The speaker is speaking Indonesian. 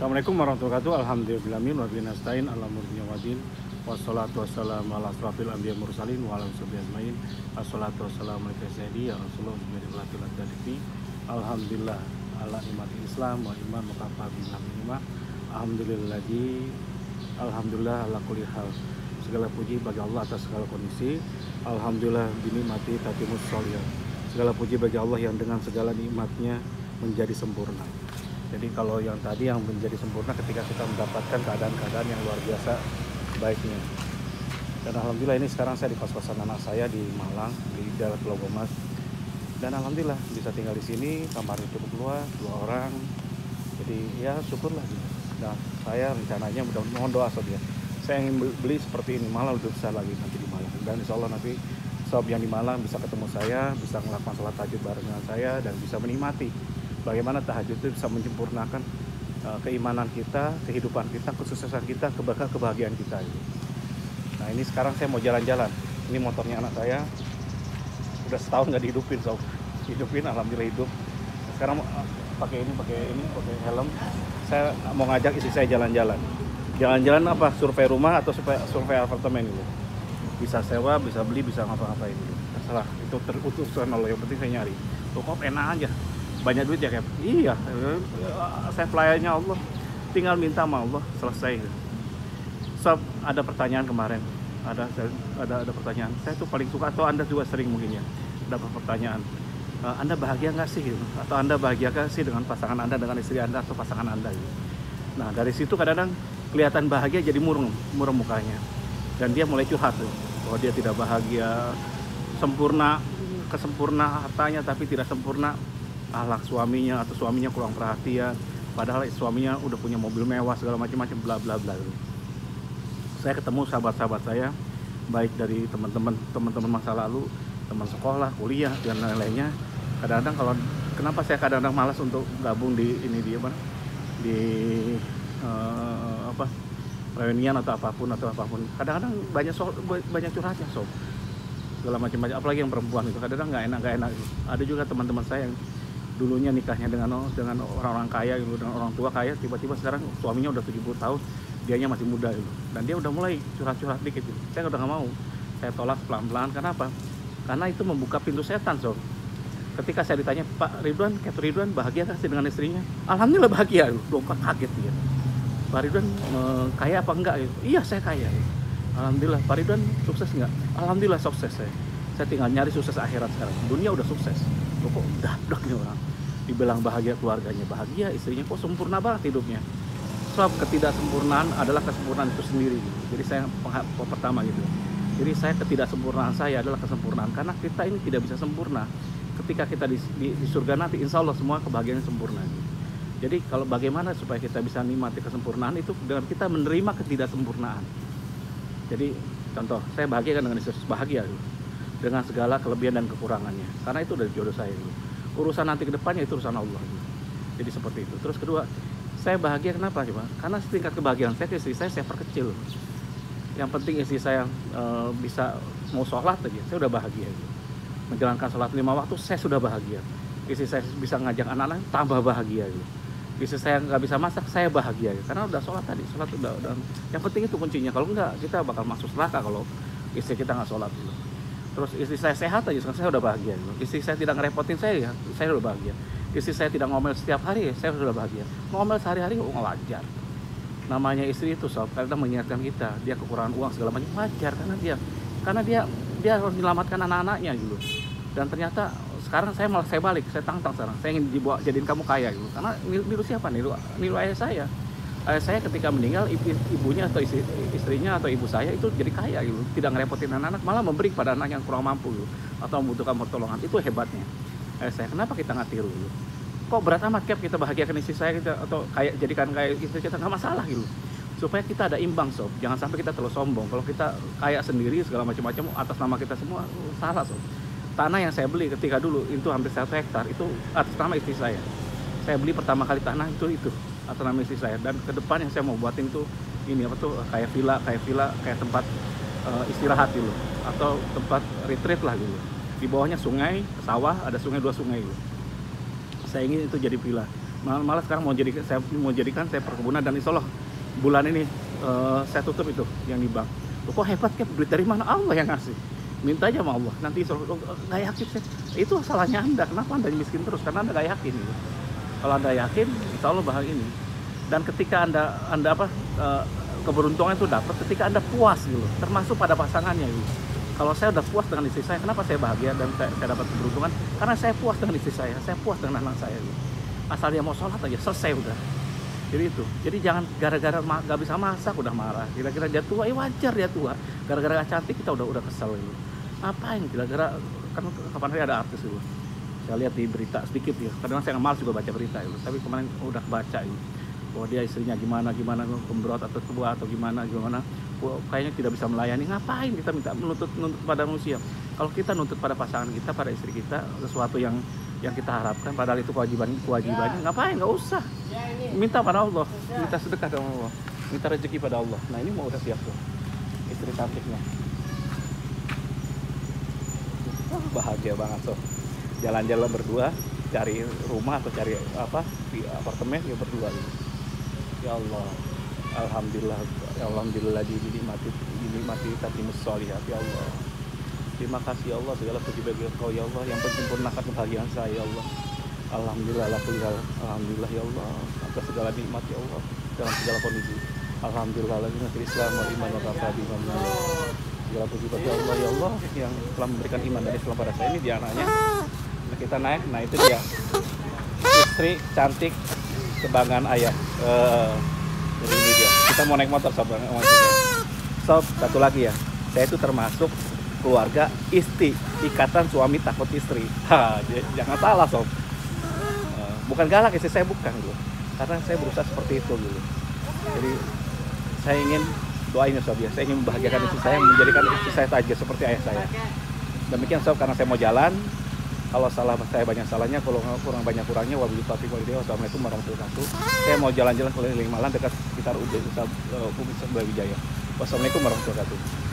Assalamualaikum warahmatullahi wabarakatuh. Alhamdulillahirabbil wa bihi nasta'in ala umuri wadin. Wassalatu wassalamu ala asrofil anbiya'i mursalin wa ala sahbihi ajmain. Assalatu wassalamu ala sayyidi ya Rasulullah wa ala Alhamdulillah ala nikmati Islam wa iman mukafa bihamdillah. Alhamdulillah ala kulli hal. Segala puji bagi Allah atas segala kondisi. Alhamdulillah binikmati tatimus sholiyah. Segala puji bagi Allah yang dengan segala nikmatnya menjadi sempurna. Jadi kalau yang tadi yang menjadi sempurna ketika kita mendapatkan keadaan-keadaan yang luar biasa baiknya. Dan alhamdulillah ini sekarang saya di kos-kosan anak saya di Malang, di daerah Pulau Gomas. Dan alhamdulillah bisa tinggal di sini, kamarnya cukup luas, 2 orang. Jadi ya syukurlah gitu. Nah, saya rencananya mudah mohon doa sob ya. Saya ingin beli seperti ini, malah lebih besar lagi nanti di Malang. Dan insya Allah nanti sob yang di Malang bisa ketemu saya, bisa melakukan sholat tahajud bareng dengan saya dan bisa menikmati bagaimana tahajud itu bisa menyempurnakan keimanan kita, kehidupan kita, kesuksesan kita, kebahagiaan kita. Nah ini sekarang saya mau jalan-jalan. Ini motornya anak saya. Udah setahun nggak dihidupin, sob. Hidupin, alhamdulillah hidup. Sekarang pakai helm. Saya mau ngajak istri saya jalan-jalan. Jalan-jalan apa? Survei rumah atau survei apartemen gitu. Bisa sewa, bisa beli, bisa ngapa-ngapain gitu. Terserah. Itu terutusan Allah. Yang penting saya nyari. Tuh kok enak aja. Banyak duit ya Cap? Iya, saya pelayannya Allah, tinggal minta sama Allah, selesai. Sob, ada pertanyaan kemarin, ada pertanyaan, saya tuh paling suka, atau Anda juga sering mungkin ya, dapat pertanyaan, Anda bahagia nggak sih? Atau Anda bahagia nggak sih dengan pasangan Anda, dengan istri Anda atau pasangan Anda? Nah dari situ kadang-kadang kelihatan bahagia jadi murung mukanya, dan dia mulai curhat bahwa dia tidak bahagia, kesempurna hartanya tapi tidak sempurna akhlak suaminya, atau suaminya kurang perhatian, padahal suaminya udah punya mobil mewah segala macam-macam bla bla bla. Saya ketemu sahabat-sahabat saya, baik dari teman-teman masa lalu, teman sekolah, kuliah dan lain-lainnya. Kadang-kadang kalau kenapa saya kadang-kadang malas untuk gabung di reunian atau apapun. Kadang-kadang banyak curhatnya, sob. Segala macam-macam, apalagi yang perempuan itu kadang-kadang nggak enak. Ada juga teman-teman saya yang dulunya nikahnya dengan orang-orang kaya gitu, dengan orang tua kaya, tiba-tiba sekarang suaminya udah 70 tahun, dianya masih muda gitu. Dan dia udah mulai curhat-curhat dikit gitu. Saya udah nggak mau. Saya tolak pelan-pelan. Kenapa? Karena itu membuka pintu setan, sob. Ketika saya ditanya, Pak Ridwan, Captain Ridwan bahagia kan sih dengan istrinya? Alhamdulillah bahagia. Loh, kaget dia. Pak Ridwan kaya apa enggak gitu? Iya, saya kaya. Alhamdulillah. Pak Ridwan sukses enggak? Alhamdulillah sukses saya. Saya tinggal nyari sukses akhirat sekarang. Dunia udah sukses. Loh, kok dablek nih orang. Dibilang bahagia keluarganya, bahagia istrinya, kok sempurna banget hidupnya. Sebab ketidaksempurnaan adalah kesempurnaan itu sendiri. Jadi saya pertama gitu. Jadi saya ketidaksempurnaan saya adalah kesempurnaan. Karena kita ini tidak bisa sempurna. Ketika kita di surga nanti, insya Allah semua kebahagiaan sempurna. Jadi kalau bagaimana supaya kita bisa nikmati kesempurnaan itu dengan kita menerima ketidaksempurnaan. Jadi contoh, saya bahagia kan dengan istri, bahagia gitu, dengan segala kelebihan dan kekurangannya. Karena itu dari jodoh saya gitu. Urusan nanti ke depannya itu urusan Allah gitu. Jadi seperti itu. Terus kedua, saya bahagia kenapa coba? Karena tingkat kebahagiaan saya ke istri saya perkecil. Yang penting istri saya bisa mau sholat aja, saya udah bahagia gitu. Menjalankan sholat 5 waktu, saya sudah bahagia. Istri saya bisa ngajak anak-anak, tambah bahagia gitu. Istri saya nggak bisa masak, saya bahagia gitu. Karena udah sholat tadi, sholat udah. Yang penting itu kuncinya. Kalau enggak, kita bakal masuk neraka kalau istri kita nggak sholat gitu. Terus istri saya sehat aja, saya udah bahagia gitu. Istri saya tidak ngerepotin saya udah bahagia. Istri saya tidak ngomel setiap hari, saya sudah bahagia. Ngomel sehari-hari wajar. Namanya istri itu, sob, kadang mengingatkan kita, dia kekurangan uang segala macam, wajar karena dia harus menyelamatkan anak-anaknya gitu. Dan ternyata sekarang saya balik, saya tantang sekarang, saya ingin jadiin kamu kaya gitu. Karena niru siapa? Niru ayah saya. Ayah saya ketika meninggal, ibunya atau istrinya atau ibu saya itu jadi kaya gitu, tidak ngerepotin anak-anak, malah memberi pada anak yang kurang mampu gitu, atau membutuhkan pertolongan. Itu hebatnya ayah saya. Kenapa kita nggak tiru gitu? Kok berat amat Cap kita bahagiakan istri saya kita, atau kayak jadikan kayak istri kita? Nggak masalah gitu, supaya kita ada imbang, sob. Jangan sampai kita terlalu sombong. Kalau kita kaya sendiri segala macam-macam atas nama kita semua, salah, sob. Tanah yang saya beli ketika dulu itu hampir 1 hektar itu atas nama istri saya. Saya beli pertama kali tanah itu atas nama istri saya. Dan ke depan yang saya mau buatin itu ini apa tuh, kayak villa, kayak tempat istirahat gitu, atau tempat retreat lah gitu. Di bawahnya sungai, sawah, ada sungai, 2 sungai gitu. Saya ingin itu jadi villa. Malah sekarang mau jadikan saya perkebunan, dan insya Allah bulan ini saya tutup itu yang di bank. Loh, kok hebat kan, duit dari mana? Allah yang ngasih. Minta aja sama Allah, nanti insya Allah. Nggak yakin saya. Itu salahnya Anda, kenapa Anda miskin terus? Karena Anda nggak yakin gitu. Kalau Anda yakin, insya Allah bahagia ini. Dan ketika Anda keberuntungan itu dapat ketika Anda puas gitu, termasuk pada pasangannya gitu. Kalau saya udah puas dengan istri saya, kenapa saya bahagia dan saya dapat keberuntungan? Karena saya puas dengan istri saya puas dengan anak saya gitu. Asal dia mau sholat aja, selesai udah. Jadi itu. Jadi jangan gara-gara gak bisa masak udah marah. Kira-kira dia tua, wajar dia tua. Gara-gara gak cantik kita udah kesel gitu. Ngapain? Kira-kira kan kapan hari ada artis gitu. Saya lihat di berita sedikit ya. Kadang saya malas juga baca berita gitu. Tapi kemarin udah baca gitu. Bahwa dia istrinya gimana kembrot atau tua atau gimana. Kayaknya tidak bisa melayani. Ngapain kita minta menuntut pada manusia? Kalau kita nuntut pada pasangan kita, pada istri kita sesuatu yang kita harapkan, padahal itu kewajibannya, ngapain? Nggak usah. Minta pada Allah, minta sedekah sama Allah, minta rezeki pada Allah. Nah ini mau udah siap tuh istri cantiknya. Bahagia banget sob. Jalan-jalan berdua, cari rumah atau cari di apartemen ya berdua gitu. Ya Allah, alhamdulillah dinikmati tatimus sholihat. Ya Allah, terima kasih ya Allah, segala puji bagi Engkau ya Allah yang menyempurnakan kebahagiaan saya ya Allah. Alhamdulillah ya Allah atas segala nikmat ya Allah dalam segala kondisi. Alhamdulillah negeri Islam wal iman wa kafa bi segala puji bagi Allah ya Allah yang telah memberikan iman dan Islam pada saya. Ini dia anaknya. Nah, kita naik, nah itu dia istri cantik kebanggaan ayah. Jadi ini dia. Kita mau naik motor sob. Sob, satu lagi ya. Saya itu termasuk keluarga istri, ikatan suami takut istri. Jangan salah sob. Bukan galak istri saya, bukan gitu. Karena saya berusaha seperti itu gitu. Jadi saya ingin doain ya sob ya. Saya ingin membahagiakan istri saya, menjadikan istri saya tajir seperti ayah saya. Demikian sob, karena saya mau jalan. Kalau salah saya banyak salahnya, kalau kurang banyak kurangnya. Wabillahi taufiq wal hidayah. Wassalamualaikum warahmatullahi wabarakatuh. Saya mau jalan-jalan keliling Malang dekat sekitar Brawijaya. Wassalamualaikum warahmatullahi wabarakatuh.